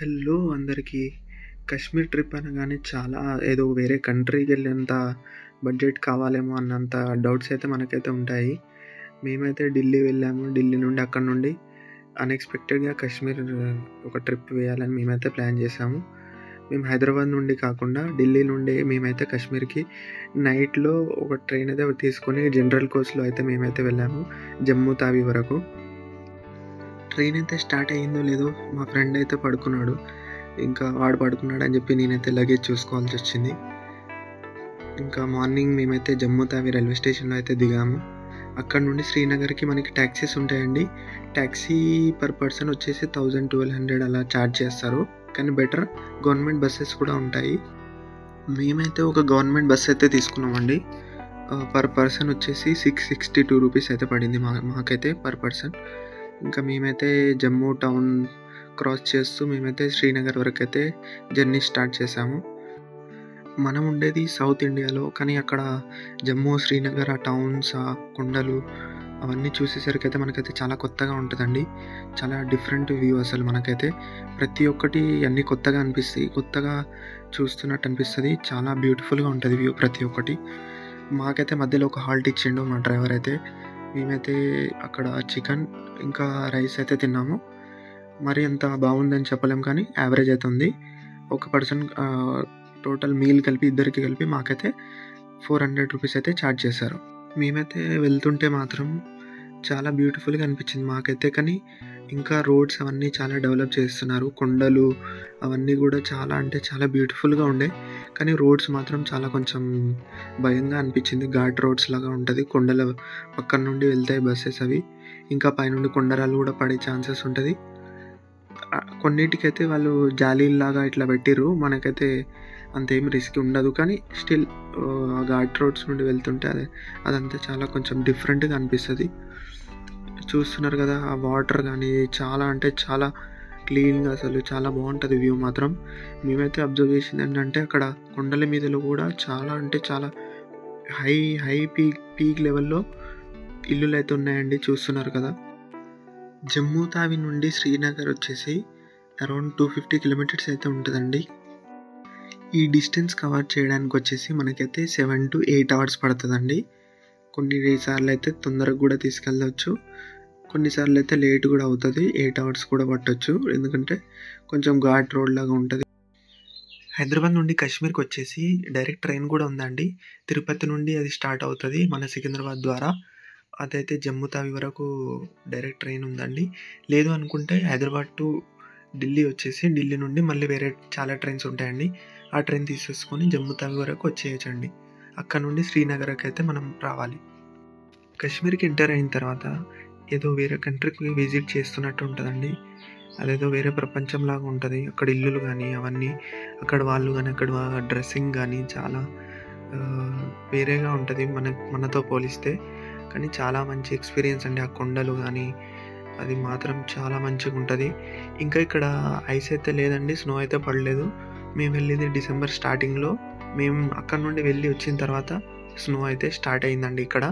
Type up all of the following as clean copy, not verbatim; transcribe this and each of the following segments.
Hello అందరికీ. Kashmir trip అనగానే చాలా ఏదో వేరే కంట్రీకెళ్ళేంత బడ్జెట్ కావాలేమో అన్నంత డౌట్స్ అయితే మనకైతే ఉంటాయి. మేమైతే ఢిల్లీ వెళ్ళాము. ఢిల్లీ నుండి అక్కడి నుండి అన్‌ఎక్స్‌పెక్టెడ్‌గా కాశ్మీర్ ఒక ట్రిప్ వేయాలని మేమైతే ప్లాన్ చేసాము. మేము హైదరాబాద్ నుండి కాకుండా ఢిల్లీ నుండి మేమైతే కాశ్మీర్‌కి నైట్‌లో ఒక ట్రైన్ అయితే తీసుకొని జనరల్ కోచ్‌లో అయితే మేమైతే వెళ్ళాము జమ్మూ తావి వరకు. ట్రైన్ అయితే స్టార్ట్ అయ్యిందో లేదో మా ఫ్రెండ్ అయితే పడుకున్నాడు. ఇంకా వాడు పడుకున్నాడని చెప్పి నేనైతే లగేజ్ చూసుకోవాల్సొచ్చింది. ఇంకా మార్నింగ్ మేమైతే జమ్మూ తావి రైల్వే స్టేషన్‌లో అయితే దిగాము. అక్కడ నుండి శ్రీనగర్‌కి మనకి టాక్సీస్ ఉంటాయండి. టాక్సీ పర్ పర్సన్ వచ్చేసి 1000, 1200 అలా ఛార్జ్ చేస్తారు. కానీ బెటర్ గవర్నమెంట్ బసెస్ కూడా ఉంటాయి. మేమైతే ఒక గవర్నమెంట్ బస్ అయితే తీసుకున్నామండి. పర్ పర్సన్ వచ్చేసి 662 రూపీస్ అయితే పడింది మాకైతే పర్ పర్సన్. ఇంకా మేమైతే జమ్మూ టౌన్ క్రాస్ చేస్తూ మేమైతే శ్రీనగర్ వరకైతే జర్నీ స్టార్ట్ చేసాము. మనం ఉండేది సౌత్ ఇండియాలో, కానీ అక్కడ జమ్మూ, శ్రీనగర్ ఆ టౌన్స్, ఆ కొండలు అవన్నీ చూసేసరికైతే మనకైతే చాలా కొత్తగా ఉంటుందండి. చాలా డిఫరెంట్ వ్యూ అసలు మనకైతే. ప్రతి ఒక్కటి అన్నీ కొత్తగా అనిపిస్తాయి. కొత్తగా చూస్తున్నట్టు అనిపిస్తుంది. చాలా బ్యూటిఫుల్గా ఉంటుంది వ్యూ ప్రతి ఒక్కటి. మాకైతే మధ్యలో ఒక హాల్ట్ ఇచ్చిండు మా డ్రైవర్ అయితే. మేమైతే అక్కడ చికెన్ ఇంకా రైస్ అయితే తిన్నాము. మరి అంత బాగుందని చెప్పలేం, కానీ యావరేజ్ అయితే ఉంది. ఒక పర్సన్ టోటల్ మీల్ కలిపి ఇద్దరికి కలిపి మాకైతే 400 రూపీస్ అయితే ఛార్జ్ చేశారు. మేమైతే వెళ్తుంటే మాత్రం చాలా బ్యూటిఫుల్గా అనిపించింది మాకైతే. కానీ ఇంకా రోడ్స్ అవన్నీ చాలా డెవలప్ చేస్తున్నారు. కొండలు అవన్నీ కూడా చాలా అంటే చాలా బ్యూటిఫుల్గా ఉండే. కానీ రోడ్స్ మాత్రం చాలా కొంచెం భయంగా అనిపించింది. ఘాట్ రోడ్స్ లాగా ఉంటుంది. కొండల పక్కన నుండి వెళ్తాయి బస్సెస్ అవి. ఇంకా పైనుండి కొండరాలు కూడా పడే ఛాన్సెస్ ఉంటుంది. కొన్నిటికైతే వాళ్ళు జాలీల్లాగా ఇట్లా పెట్టిర్రు. మనకైతే అంతేం రిస్క్ ఉండదు. కానీ స్టిల్ ఘాట్ రోడ్స్ నుండి వెళ్తుంటే అదంతా చాలా కొంచెం డిఫరెంట్గా అనిపిస్తుంది. చూస్తున్నారు కదా, ఆ వాటర్ కానీ చాలా అంటే చాలా క్లీన్గా అసలు చాలా బాగుంటుంది వ్యూ మాత్రం. మేమైతే అబ్జర్వ్ చేసింది ఏంటంటే అక్కడ కొండల మీదలో కూడా చాలా అంటే చాలా హై పీక్ లెవెల్లో ఇల్లులు అయితే ఉన్నాయండి. చూస్తున్నారు కదా. జమ్మూ తావి నుండి శ్రీనగర్ వచ్చేసి అరౌండ్ 250 కిలోమీటర్స్ అయితే ఉంటుందండి. ఈ డిస్టెన్స్ కవర్ చేయడానికి వచ్చేసి మనకైతే 7 to 8 అవర్స్ పడుతుందండి. కొన్నిసార్లు అయితే తొందరగా కూడా తీసుకెళ్ళవచ్చు, కొన్నిసార్లు అయితే లేట్ కూడా అవుతుంది. 8 అవర్స్ కూడా పట్టవచ్చు, ఎందుకంటే కొంచెం ఘాట్ రోడ్ లాగా ఉంటుంది. హైదరాబాద్ నుండి కాశ్మీర్కి వచ్చేసి డైరెక్ట్ ట్రైన్ కూడా ఉందండి. తిరుపతి నుండి అది స్టార్ట్ అవుతుంది మన సికింద్రాబాద్ ద్వారా. అదైతే జమ్మూ తావి వరకు డైరెక్ట్ ట్రైన్ ఉందండి. లేదు అనుకుంటే హైదరాబాద్ టు ఢిల్లీ వచ్చేసి ఢిల్లీ నుండి మళ్ళీ వేరే చాలా ట్రైన్స్ ఉంటాయండి. ఆ ట్రైన్ తీసేసుకొని జమ్మూ తావి వరకు వచ్చేయచ్చండి. అక్కడ నుండి శ్రీనగర్కి అయితే మనం రావాలి. కాశ్మీర్కి ఎంటర్ అయిన తర్వాత ఏదో వేరే కంట్రీకి విజిట్ చేస్తున్నట్టు ఉంటుందండి. అదేదో వేరే ప్రపంచంలాగా ఉంటుంది. అక్కడ ఇల్లులు కానీ అవన్నీ, అక్కడ వాళ్ళు కానీ, అక్కడ డ్రెస్సింగ్ కానీ చాలా వేరేగా ఉంటుంది మనతో పోలిస్తే. కానీ చాలా మంచి ఎక్స్పీరియన్స్ అండి. ఆ కొండలు కానీ అది మాత్రం చాలా మంచిగా ఉంటుంది. ఇంకా ఇక్కడ ఐస్ అయితే లేదండి, స్నో అయితే పడలేదు. మేము వెళ్ళేది డిసెంబర్ స్టార్టింగ్లో. మేము అక్కడ నుండి వెళ్ళి వచ్చిన తర్వాత స్నో అయితే స్టార్ట్ అయిందండి ఇక్కడ.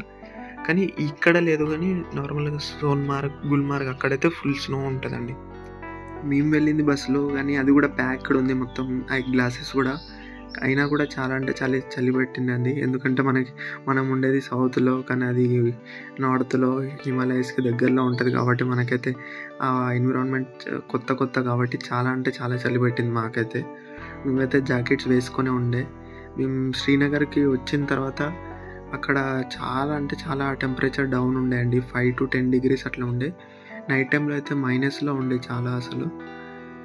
కానీ ఇక్కడ లేదు, కానీ నార్మల్గా సోన్మార్గ్, గుల్మార్గ్ అక్కడైతే ఫుల్ స్నో ఉంటుందండి. మేము వెళ్ళింది బస్సులో, కానీ అది కూడా ప్యాక్డ్ ఉంది మొత్తం. ఐ గ్లాసెస్ కూడా అయినా కూడా చాలా అంటే చాలా చలి పెట్టిందండి. ఎందుకంటే మనం ఉండేది సౌత్లో, కానీ అది నార్త్లో హిమాలయస్కి దగ్గరలో ఉంటుంది కాబట్టి మనకైతే ఆ ఎన్విరాన్మెంట్ కొత్త కాబట్టి చాలా అంటే చాలా చలి పెట్టింది మాకైతే. మేమైతే జాకెట్స్ వేసుకొని ఉండే. మేము శ్రీనగర్కి వచ్చిన తర్వాత అక్కడ చాలా అంటే చాలా టెంపరేచర్ డౌన్ ఉండే అండి. 5 to 10 degrees అట్లా ఉండే. నైట్ టైంలో అయితే మైనస్లో ఉండే.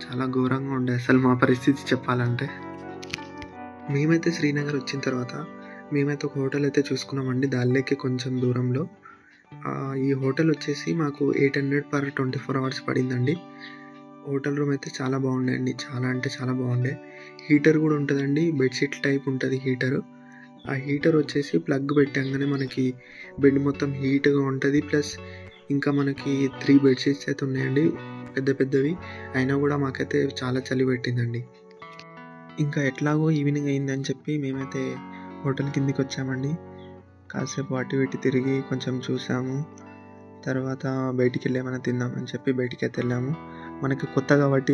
చాలా ఘోరంగా ఉండే అసలు మా పరిస్థితి చెప్పాలంటే. మేమైతే శ్రీనగర్ వచ్చిన తర్వాత మేమైతే ఒక హోటల్ అయితే చూసుకున్నామండి దాల్లేకి కొంచెం దూరంలో. ఈ హోటల్ వచ్చేసి మాకు 800 per 24 hours పడిందండి. హోటల్ రూమ్ అయితే చాలా బాగుండే అండి. చాలా అంటే చాలా బాగుండే. హీటర్ కూడా ఉంటుందండి. బెడ్షీట్ టైప్ ఉంటుంది హీటరు. ఆ హీటర్ వచ్చేసి ప్లగ్ పెట్టంగానే మనకి బెడ్ మొత్తం హీట్గా ఉంటుంది. ప్లస్ ఇంకా మనకి 3 బెడ్షీట్స్ అయితే ఉన్నాయండి, పెద్దవి. అయినా కూడా మాకైతే చాలా చలి పెట్టిందండి. ఇంకా ఎట్లాగో ఈవినింగ్ అయిందని చెప్పి మేమైతే హోటల్ కిందికి వచ్చామండి. కాసేపు అటు ఇటు తిరిగి కొంచెం చూసాము. తర్వాత బయటికి వెళ్ళి ఏమైనా తిందామని చెప్పి బయటికి అయితే వెళ్ళాము. మనకి కొత్త కాబట్టి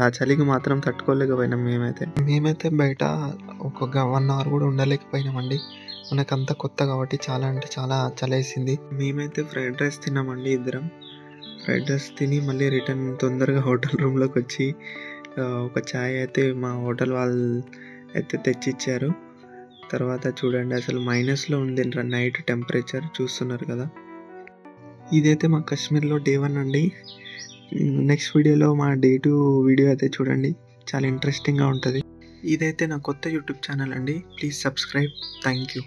ఆ చలికి మాత్రం తట్టుకోలేకపోయినాం మేమైతే బయట ఒక 1 అవర్ కూడా ఉండలేకపోయినామండి. మనకంతా కొత్త కాబట్టి చాలా అంటే చాలా చలేసింది. మేమైతే ఫ్రైడ్ రైస్ తిన్నామండి ఇద్దరం. ఫ్రైడ్ రైస్ తిని మళ్ళీ రిటర్న్ తొందరగా హోటల్ రూమ్లోకి వచ్చి ఒక ఛాయ్ అయితే మా హోటల్ వాళ్ళు అయితే తెచ్చిచ్చారు. తర్వాత చూడండి అసలు -లో ఉంది నైట్ టెంపరేచర్ చూస్తున్నారు కదా. ఇదైతే మా కాశ్మీర్లో డే 1 అండి. నెక్స్ట్ వీడియోలో మా డే 2 వీడియో అయితే చూడండి, చాలా ఇంట్రెస్టింగ్గా ఉంటుంది. ఇదైతే నా కొత్త యూట్యూబ్ ఛానల్ అండి. Please subscribe. Thank you.